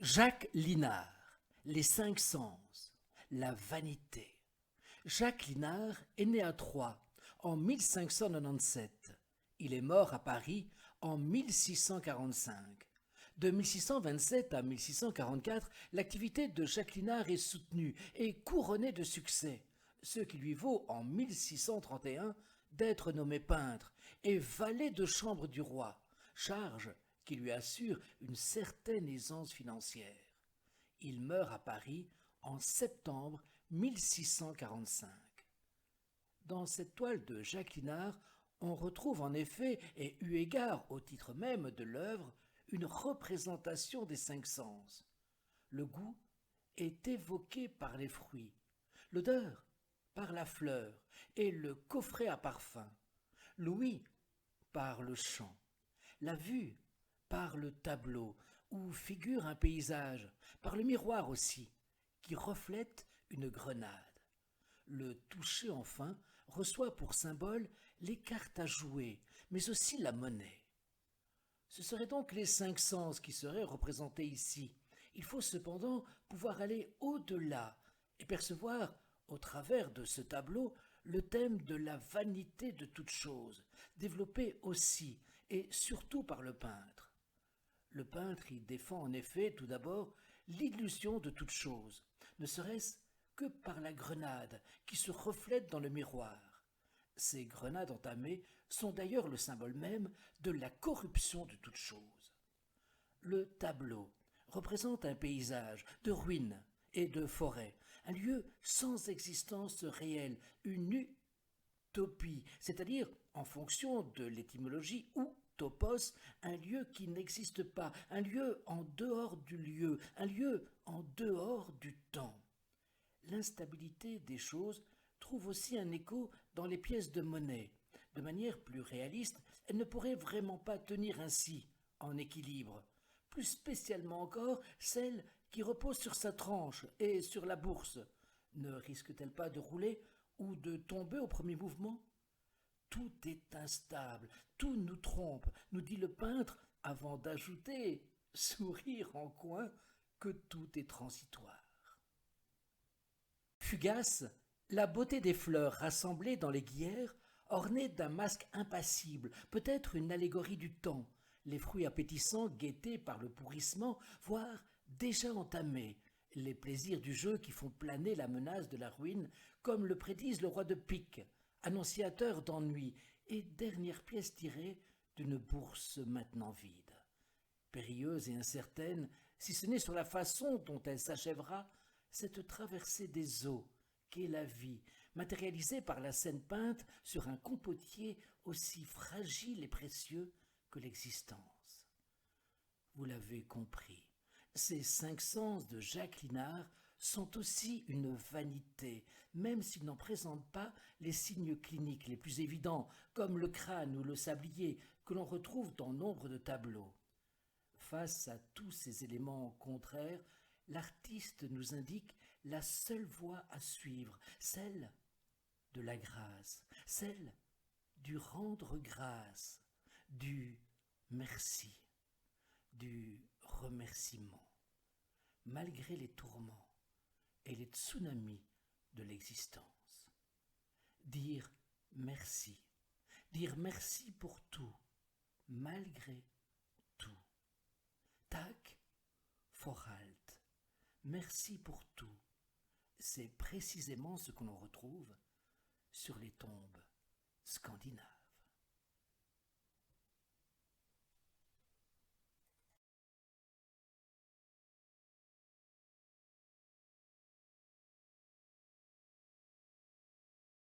Jacques Linard, Les cinq sens, la vanité. Jacques Linard est né à Troyes en 1597. Il est mort à Paris en 1645. De 1627 à 1644, l'activité de Jacques Linard est soutenue et couronnée de succès, ce qui lui vaut en 1631 d'être nommé peintre et valet de chambre du roi, charge qui lui assure une certaine aisance financière. Il meurt à Paris en septembre 1645. Dans cette toile de Jacques Linard, on retrouve en effet, et eu égard au titre même de l'œuvre, une représentation des cinq sens. Le goût est évoqué par les fruits, l'odeur par la fleur et le coffret à parfum, l'ouïe par le chant, la vue par le tableau où figure un paysage, par le miroir aussi, qui reflète une grenade. Le toucher enfin reçoit pour symbole les cartes à jouer, mais aussi la monnaie. Ce seraient donc les cinq sens qui seraient représentés ici. Il faut cependant pouvoir aller au-delà et percevoir, au travers de ce tableau, le thème de la vanité de toute chose, développé aussi et surtout par le peintre. Le peintre y défend en effet tout d'abord l'illusion de toute chose, ne serait-ce que par la grenade qui se reflète dans le miroir. Ces grenades entamées sont d'ailleurs le symbole même de la corruption de toute chose. Le tableau représente un paysage de ruines et de forêts, un lieu sans existence réelle, une utopie, c'est-à-dire, en fonction de l'étymologie, ou topos, un lieu qui n'existe pas, un lieu en dehors du lieu, un lieu en dehors du temps. L'instabilité des choses trouve aussi un écho dans les pièces de monnaie. De manière plus réaliste, elles ne pourraient vraiment pas tenir ainsi, en équilibre. Plus spécialement encore, celle qui repose sur sa tranche et sur la bourse. Ne risque-t-elle pas de rouler ou de tomber au premier mouvement? Tout est instable, tout nous trompe, nous dit le peintre, avant d'ajouter, sourire en coin, que tout est transitoire. Fugace, la beauté des fleurs rassemblées dans les guières, ornées d'un masque impassible, peut-être une allégorie du temps, les fruits appétissants guettés par le pourrissement, voire déjà entamés, les plaisirs du jeu qui font planer la menace de la ruine, comme le prédisent le roi de pique, annonciateur d'ennui et dernière pièce tirée d'une bourse maintenant vide. Périlleuse et incertaine, si ce n'est sur la façon dont elle s'achèvera, cette traversée des eaux qu'est la vie, matérialisée par la scène peinte sur un compotier aussi fragile et précieux que l'existence. Vous l'avez compris, ces cinq sens de Jacques Linard sont aussi une vanité, même s'ils n'en présentent pas les signes cliniques les plus évidents, comme le crâne ou le sablier que l'on retrouve dans nombre de tableaux. Face à tous ces éléments contraires, l'artiste nous indique la seule voie à suivre, celle de la grâce, celle du rendre grâce, du merci, du remerciement, malgré les tourments et les tsunamis de l'existence. Dire merci, dire merci pour tout, malgré tout. Tac, Forhalt, merci pour tout. C'est précisément ce que l'on retrouve sur les tombes scandinaves.